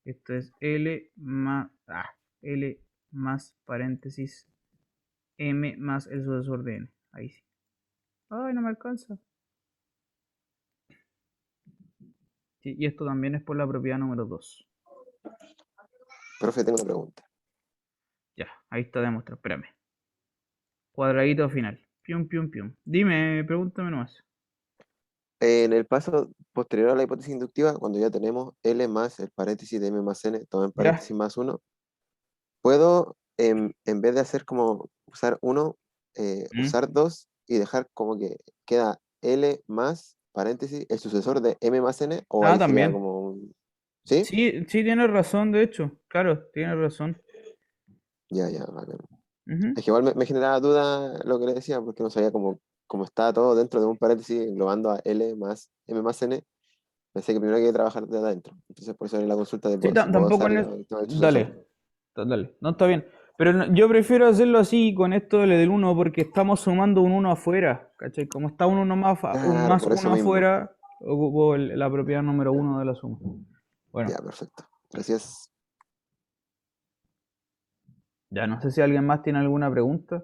Esto es L más paréntesis M más el sucesor de N. Ahí sí. Ay, no me alcanza. Sí, y esto también es por la propiedad número 2. Profe, tengo una pregunta. Ya, ahí está demostrado. Espérame. Cuadradito final. Pium, pium, pium. Dime, pregúntame nomás. En el paso posterior a la hipótesis inductiva, cuando ya tenemos L más el paréntesis de M más N, todo en Ya. paréntesis más 1, puedo, en vez de hacer como usar 1, ¿Mm? usar 2 y dejar como que queda L más paréntesis el sucesor de M más N, o Ah, ahí sería también. como ¿Sí? Sí, sí, tienes razón, de hecho. Claro, tienes razón. Ya, ya, bacán. Ujú. Es que igual me generaba duda lo que le decía, porque no sabía cómo estaba todo dentro de un paréntesis englobando a L más M más N. Pensé que primero hay que trabajar de adentro. Entonces por eso era la consulta de Sí, si puedo tampoco... usar el sucesor. Dale, dale. No, está bien. Pero yo prefiero hacerlo así con esto del uno porque estamos sumando un uno afuera. ¿Cachai? Como está un uno más, un Claro, más por eso uno mismo. afuera, ocupo la propiedad número uno de la suma. Ya, Bueno, perfecto. Gracias. ya no sé si alguien más tiene alguna pregunta.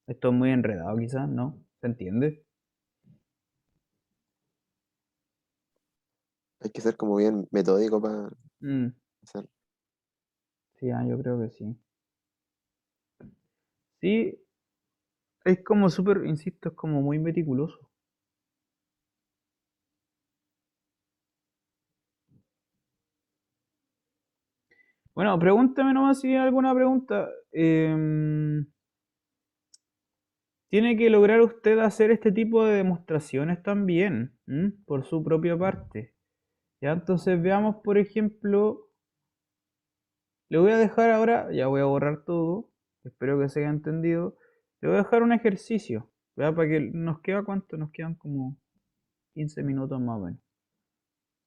Esto es muy enredado quizás, ¿no? ¿Se entiende? Hay que ser como bien metódico para Mm, hacer. sí, yo creo que sí. Sí, es como súper, insisto, es como muy meticuloso. Bueno, pregúntame nomás si hay alguna pregunta. Tiene que lograr usted hacer este tipo de demostraciones también, ¿m? Por su propia parte. Ya, entonces veamos, por ejemplo, le voy a dejar ahora, ya voy a borrar todo, espero que se haya entendido. Le voy a dejar un ejercicio, ¿verdad? Para que nos queda cuánto, nos quedan como 15 minutos más o menos.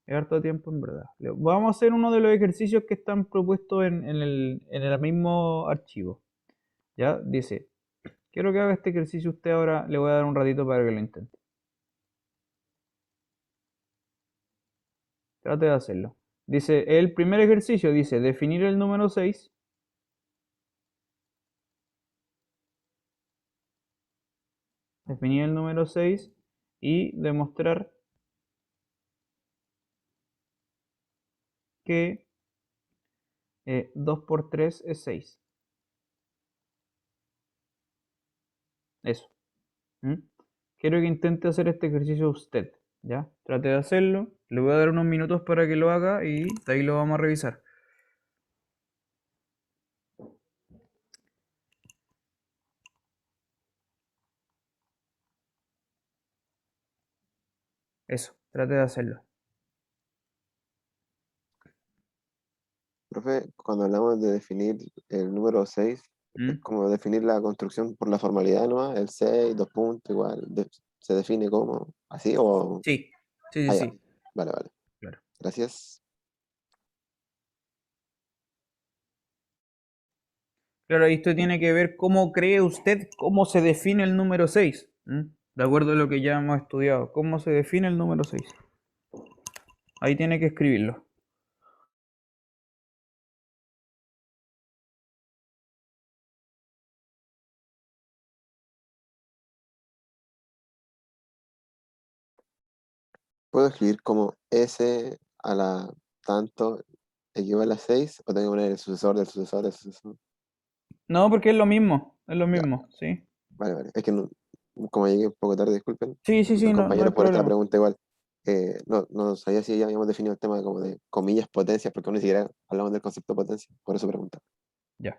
Es harto tiempo en verdad. Vamos a hacer uno de los ejercicios que están propuestos en el mismo archivo. Ya, dice, quiero que haga este ejercicio usted ahora, le voy a dar un ratito para que lo intente. Trate de hacerlo. Dice, el primer ejercicio dice, definir el número 6. Definir el número 6 y demostrar que 2 por 3 es 6. Eso. ¿Mm? Quiero que intente hacer este ejercicio usted. ¿Ya? Trate de hacerlo. Le voy a dar unos minutos para que lo haga y de ahí lo vamos a revisar. Eso, trate de hacerlo. Profe, cuando hablamos de definir el número 6, es ¿Mm? como definir la construcción por la formalidad, ¿no? El 6, dos puntos, igual. ¿Se define como así o...? Sí, sí, Ah, sí, ya. sí. Vale, vale. Claro. Gracias. Claro, esto tiene que ver cómo cree usted, cómo se define el número 6. De acuerdo a lo que ya hemos estudiado. ¿Cómo se define el número 6? Ahí tiene que escribirlo. ¿Puedo escribir como S a la tanto equivale a 6 o tengo que poner el sucesor del sucesor del sucesor? No, porque es lo Ya, mismo, ¿sí? vale, vale. Es que como llegué un poco tarde, disculpen. Sí, sí, Mis sí, no, no hay compañeros por esta problema. pregunta igual. No sabía si ya habíamos definido el tema como de comillas potencias, porque aún ni siquiera hablamos del concepto de potencia. Por eso pregunta. Ya.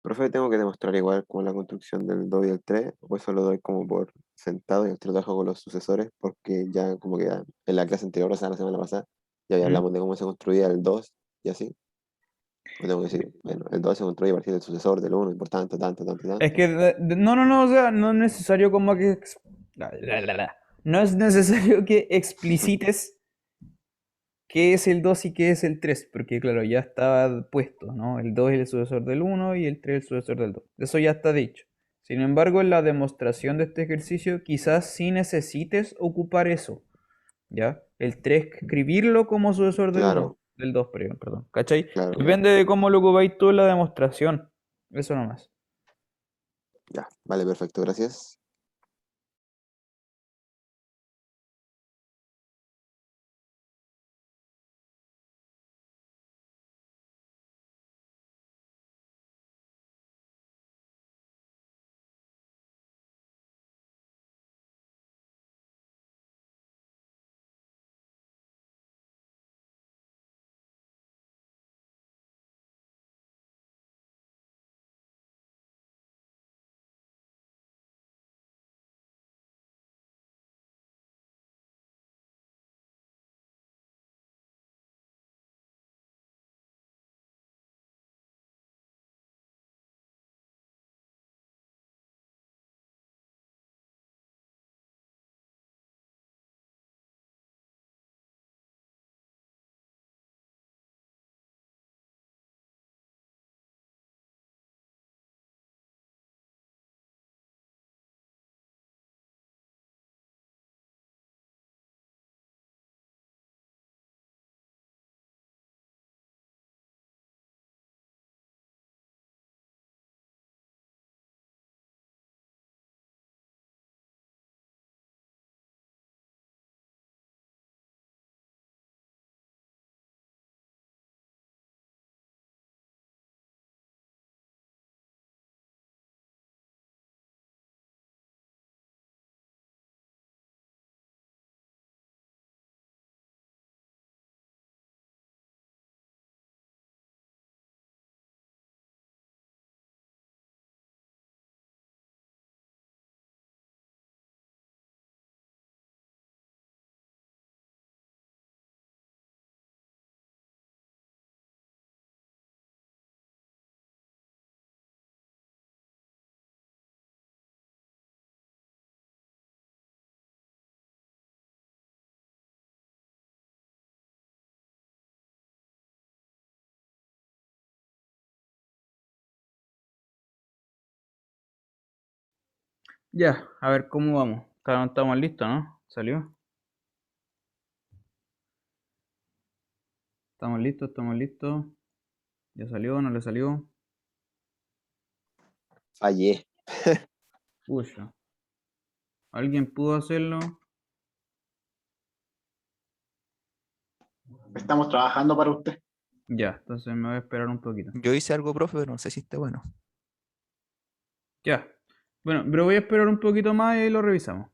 Profe, tengo que demostrar igual como la construcción del 2 y el 3, o eso lo doy como por sentado y el trabajo con los sucesores, porque ya como que en la clase anterior, o sea, la semana pasada, ya ¿Mm? hablamos de cómo se construía el 2 y así. O tengo que decir, bueno, el 2 se construye a partir del sucesor del uno y por tanto, tanto, tanto, Es tanto. que, no, no, no, o sea, no es necesario como que... No es necesario que explicites qué es el 2 y qué es el 3 porque claro, ya estaba puesto, ¿no? El 2 es el sucesor del uno y el 3 es el sucesor del 2. Eso ya está dicho. Sin embargo, en la demostración de este ejercicio, quizás sí necesites ocupar eso, ¿ya? El 3 escribirlo como sucesor del uno, Claro, del 2, perdón, ¿cachai? claro, claro. Depende de cómo lo ocupáis tú en la demostración. Eso nomás. Ya, vale, perfecto, gracias. Ya, a ver cómo vamos. Estamos listos, ¿no? ¿Salió? Estamos listos, estamos listos. ¿Ya salió? ¿No le salió? Fallé. Pucha. ¿Alguien pudo hacerlo? Estamos trabajando para usted. Ya, entonces me voy a esperar un poquito. Yo hice algo, profe, pero no sé si está bueno. Ya. Bueno, pero voy a esperar un poquito más y ahí lo revisamos.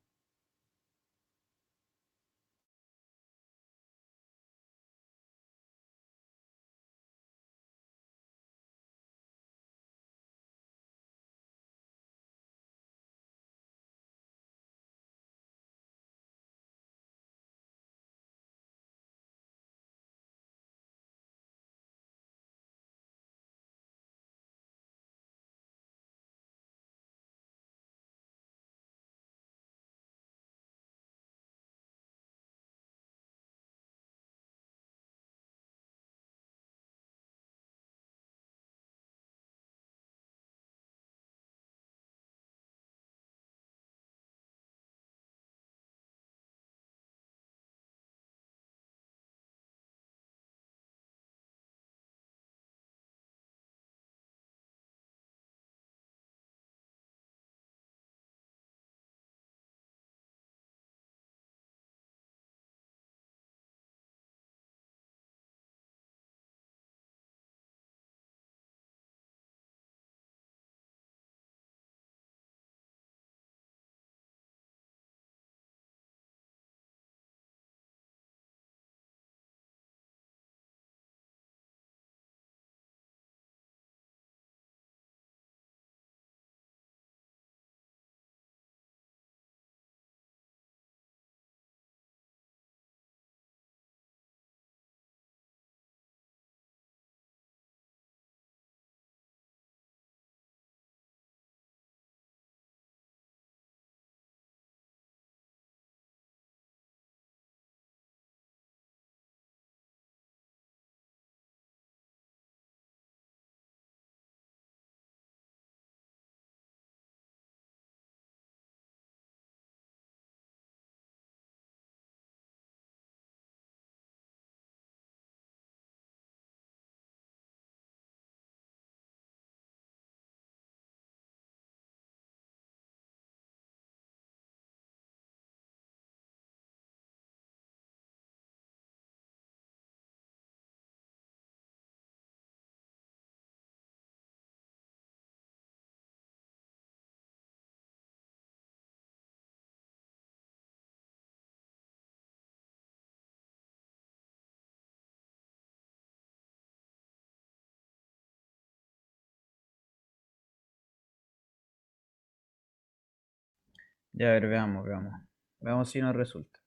Ya, a ver, veamos, veamos. Veamos si nos resulta.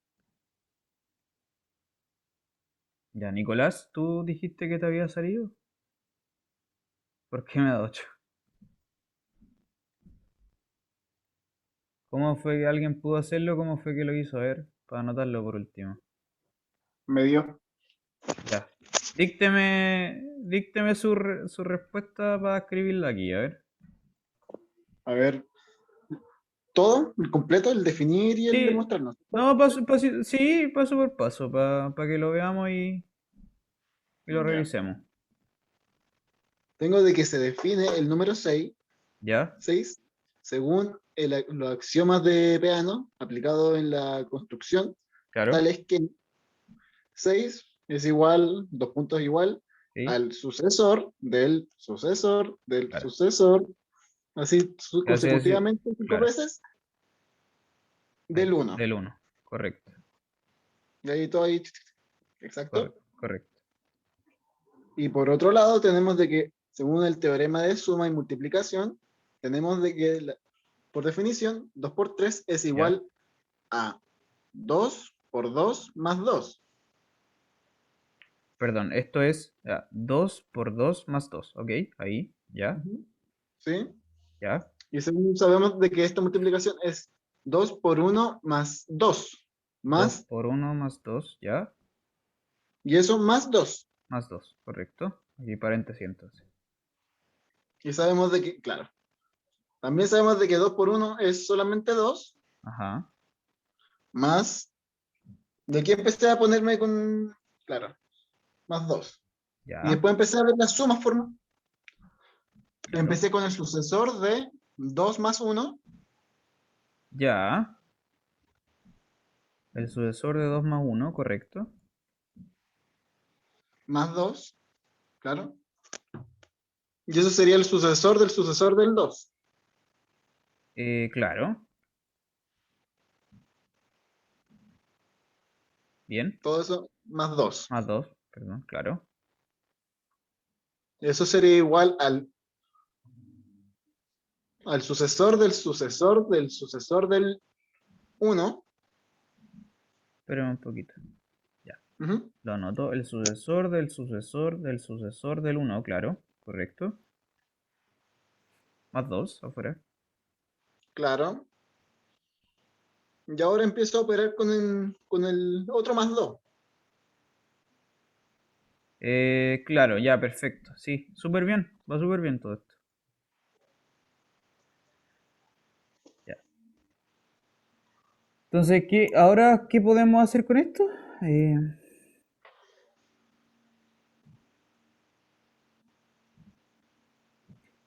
Ya, Nicolás, ¿tú dijiste que te había salido? ¿Por qué me da 8? ¿Cómo fue que alguien pudo hacerlo? ¿Cómo fue que lo hizo? A ver, para anotarlo por último. Me dio. Ya. Dícteme su respuesta para escribirla aquí, a ver. A ver, todo, el completo, el definir y el Sí, demostrarnos. no, sí, paso por paso, para que lo veamos y lo Ya. revisemos. Tengo de que se define el número 6, ¿Ya? según los axiomas de Peano aplicados en la construcción, Claro. tales que 6 es igual, dos puntos igual, Sí, al sucesor del sucesor del claro. sucesor, así Así decir, consecutivamente 5 claro. veces, Ahí, del 1. del uno. Correcto, Y ahí todo ahí, exacto. correcto, correcto. Y por otro lado, tenemos de que, según el teorema de suma y multiplicación, tenemos de que, por definición, 2 por 3 es ¿Ya? igual a 2 por 2 más 2. Perdón, esto es 2 por 2 más 2. Ok, ahí, ya, ¿Sí? ya. Y según sabemos de que esta multiplicación es 2 por 1 más 2. 2 Más, por uno más 2, ya. y eso más 2. Más 2, correcto. Aquí paréntesis entonces. Y sabemos de que, claro. También sabemos de que 2 por 1 es solamente 2, Ajá. más, de aquí empecé a ponerme con, claro, más 2. Y Ya. después empecé a ver las sumas empecé con el sucesor de 2 más 1, Ya. El sucesor de 2 más 1, correcto. más 2, claro. Y eso sería el sucesor del 2. Claro. Bien. Todo eso más 2. Más 2, perdón, claro. Eso sería igual al sucesor del sucesor del sucesor del 1. Espérame un poquito. Ujú, Lo anoto. El sucesor del sucesor del sucesor del 1, claro. Correcto. Más 2 afuera. claro. Y ahora empiezo a operar con el otro más 2. Claro, ya, perfecto. Sí, súper bien. Va súper bien todo esto. Ya. Entonces, ahora qué podemos hacer con esto?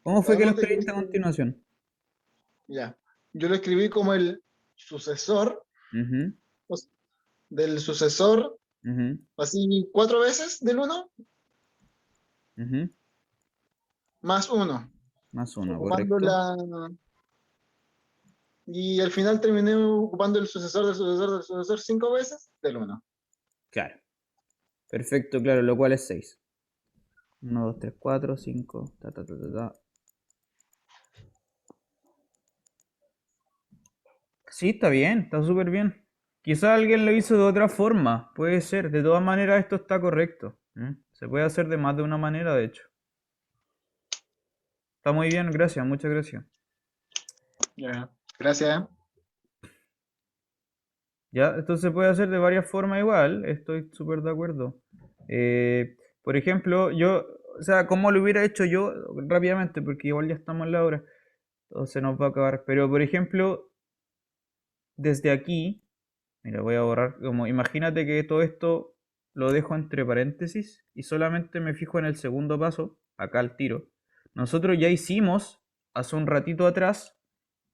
¿Cómo fue que lo Sabemos de que escribiste a continuación? ya. Yo lo escribí como el sucesor Ujú, pues, del sucesor, ujú, así 4 veces del 1, ujú. más 1. Más 1, Ocupando correcto. y al final terminé ocupando el sucesor del sucesor del sucesor 5 veces del 1. Claro. Perfecto, claro, lo cual es 6. 1, 2, 3, 4, 5. Ta, ta, ta, ta, ta. Sí, está bien, está súper bien. Quizá alguien lo hizo de otra forma, puede ser. De todas maneras, esto está correcto. Se puede hacer de más de una manera, de hecho. Está muy bien, gracias, muchas gracias. Ya. Gracias. Ya, esto se puede hacer de varias formas igual, estoy súper de acuerdo. Por ejemplo, yo, o sea, ¿cómo lo hubiera hecho yo rápidamente? Porque igual ya estamos en la hora, todo se nos va a acabar. Pero, por ejemplo, desde aquí, mira, voy a borrar, como imagínate que todo esto lo dejo entre paréntesis y solamente me fijo en el segundo paso, acá al tiro. Nosotros ya hicimos, hace un ratito atrás,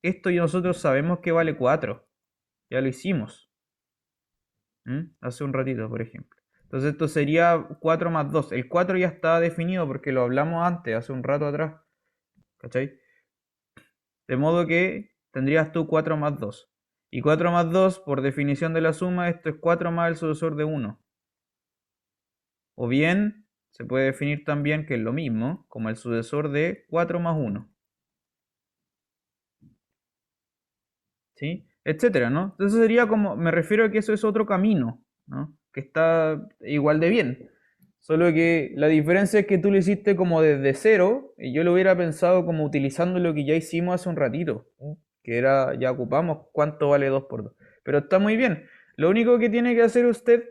esto y nosotros sabemos que vale 4. Ya lo hicimos. Hace un ratito, por ejemplo. Entonces esto sería 4 más 2. El 4 ya está definido porque lo hablamos antes, hace un rato atrás. ¿Cachai? De modo que tendrías tú 4 más 2. Y 4 más 2, por definición de la suma, esto es 4 más el sucesor de 1. O bien, se puede definir también que es lo mismo, como el sucesor de 4 más 1. ¿Sí? Etcétera, ¿no? Entonces sería como, me refiero a que eso es otro camino, ¿no? Que está igual de bien. Solo que la diferencia es que tú lo hiciste como desde cero y yo lo hubiera pensado como utilizando lo que ya hicimos hace un ratito, que era, ya ocupamos cuánto vale 2 por 2. Pero está muy bien. Lo único que tiene que hacer usted,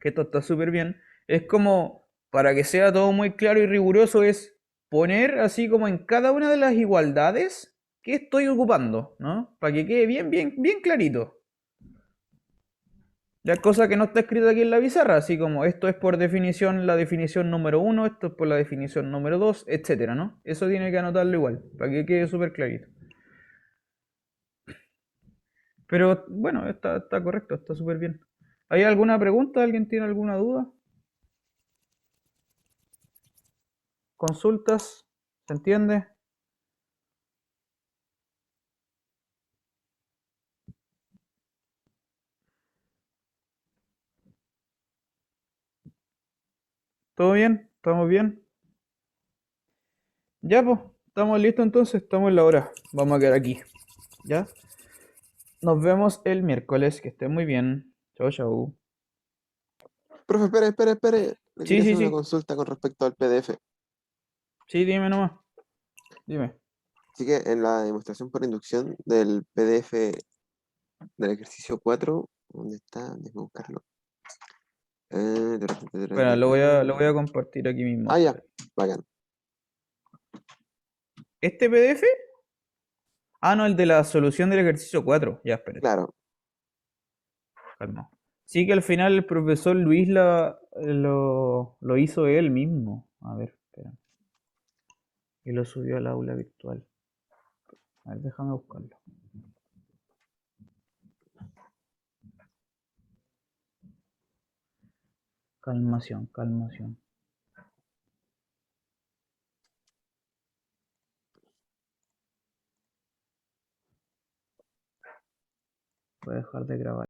que esto está súper bien, es como, para que sea todo muy claro y riguroso, es poner así como en cada una de las igualdades que estoy ocupando, ¿no? Para que quede bien, bien, bien clarito. La cosa que no está escrita aquí en la pizarra, así como esto es por definición la definición número 1, esto es por la definición número 2, etcétera, ¿no? Eso tiene que anotarlo igual, para que quede súper clarito. Pero bueno, está correcto, está súper bien. ¿Hay alguna pregunta? ¿Alguien tiene alguna duda? ¿Consultas? ¿Se entiende? ¿Todo bien? ¿Estamos bien? Ya, pues, estamos listos entonces, estamos en la hora. Vamos a quedar aquí. ¿Ya? Nos vemos el miércoles, que estén muy bien. Chau, chau. Profe, espere. Le Sí, quería sí, hacer una sí. consulta con respecto al PDF. Sí, dime nomás. Dime. Así que en la demostración por inducción del PDF del ejercicio 4, ¿dónde está? Déjame buscarlo. Bueno, lo voy a compartir aquí mismo. Ah, ya, bacán. ¿Este PDF? Ah, no, el de la solución del ejercicio 4. Ya, espérate. Claro, Calma. Sí que al final el profesor Luis lo hizo él mismo. A ver, espera. Y lo subió al aula virtual. A ver, déjame buscarlo. Calmación, calmación. Voy a dejar de grabar.